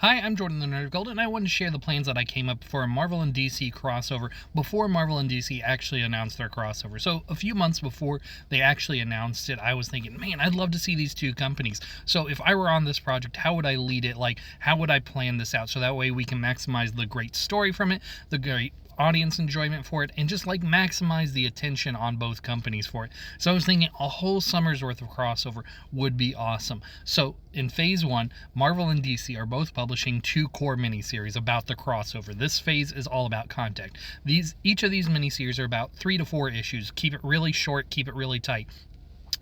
Hi, I'm Jordan the Nerd of Gold, and I wanted to share the plans that I came up for a Marvel and DC crossover before Marvel and DC actually announced their crossover. So, a few months before they actually announced it, I was thinking, man, I'd love to see these two companies. So, if I were on this project, how would I lead it? Like, how would I plan this out so that way we can maximize the great story from it, the great audience enjoyment for it, and just like maximize the attention on both companies for it. So I was thinking a whole summer's worth of crossover would be awesome. So in phase one, Marvel and DC are both publishing two core miniseries about the crossover. This phase is all about contact. Each of these miniseries are about 3 to 4 issues. Keep it really short, keep it really tight.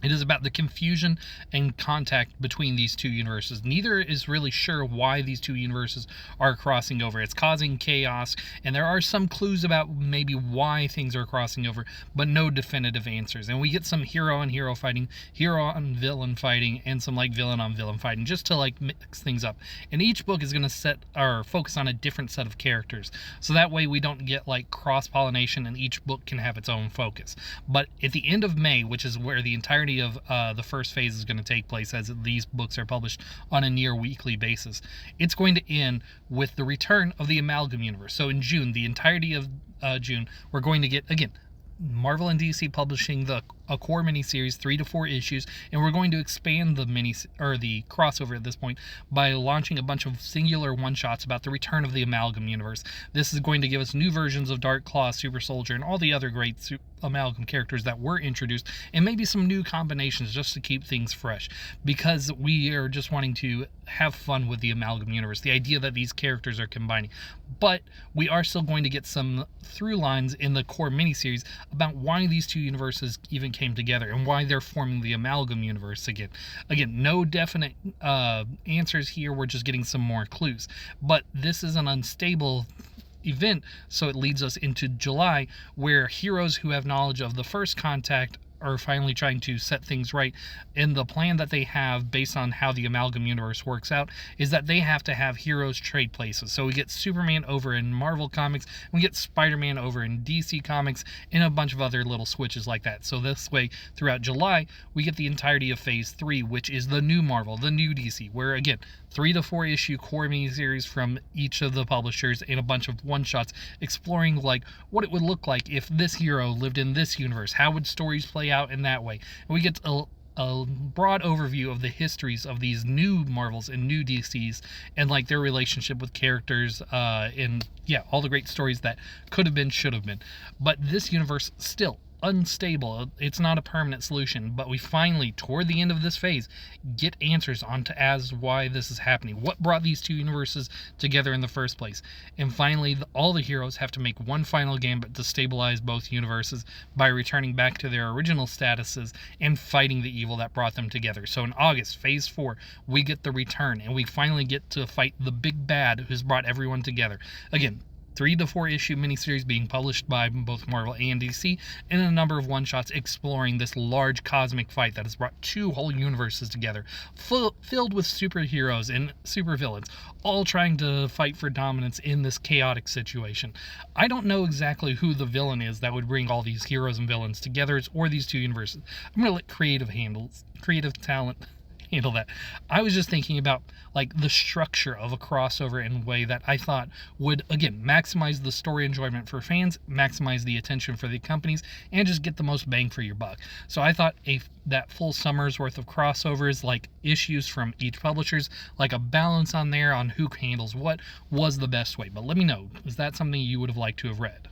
It is about the confusion and contact between these two universes. Neither is really sure why these two universes are crossing over. It's causing chaos, and there are some clues about maybe why things are crossing over, but no definitive answers. And we get some hero on hero fighting, hero on villain fighting, and some like villain on villain fighting, just to like mix things up. And each book is going to set or focus on a different set of characters, so that way we don't get like cross pollination, and each book can have its own focus. But at the end of May, which is where the entirety of the first phase is going to take place, as these books are published on a near weekly basis, it's going to end with the return of the Amalgam Universe. So in June, the entirety of June, we're going to get, again, Marvel and DC publishing a core miniseries, 3 to 4 issues, and we're going to expand the the crossover at this point by launching a bunch of singular one-shots about the return of the Amalgam Universe. This is going to give us new versions of Dark Claw, Super Soldier, and all the other great Amalgam characters that were introduced, and maybe some new combinations just to keep things fresh, because we are just wanting to have fun with the Amalgam Universe, the idea that these characters are combining. But we are still going to get some through lines in the core miniseries about why these two universes even came together and why they're forming the Amalgam Universe again. Again, no definite answers here. We're just getting some more clues. But this is an unstable event, so it leads us into July, where heroes who have knowledge of the first contact are finally trying to set things right. And the plan that they have, based on how the Amalgam Universe works out, is that they have to have heroes trade places. So we get Superman over in Marvel Comics, we get Spider-Man over in DC Comics, and a bunch of other little switches like that. So this way, throughout July, we get the entirety of Phase 3, which is the new Marvel, the new DC, where again, 3 to 4 issue core miniseries from each of the publishers and a bunch of one-shots exploring like what it would look like if this hero lived in this universe. How would stories play out in that way? And we get a broad overview of the histories of these new Marvels and new DCs, and like their relationship with characters, and yeah, all the great stories that could have been, should have been. But this universe still unstable. It's not a permanent solution, but we finally, toward the end of this phase, get answers onto as why this is happening, what brought these two universes together in the first place. And finally, all the heroes have to make one final gambit to stabilize both universes by returning back to their original statuses and fighting the evil that brought them together. So in August, phase 4, we get the return, and we finally get to fight the big bad who's brought everyone together. Again, 3 to 4 issue miniseries being published by both Marvel and DC, and a number of one-shots exploring this large cosmic fight that has brought two whole universes together, filled with superheroes and supervillains, all trying to fight for dominance in this chaotic situation. I don't know exactly who the villain is that would bring all these heroes and villains together, or these two universes. I'm going to let creative talent handle that. I was just thinking about like the structure of a crossover in a way that I thought would again maximize the story enjoyment for fans, maximize the attention for the companies, and just get the most bang for your buck. So I thought that full summer's worth of crossovers, like issues from each publishers, like a balance on there on who handles what, was the best way. But let me know, is that something you would have liked to have read?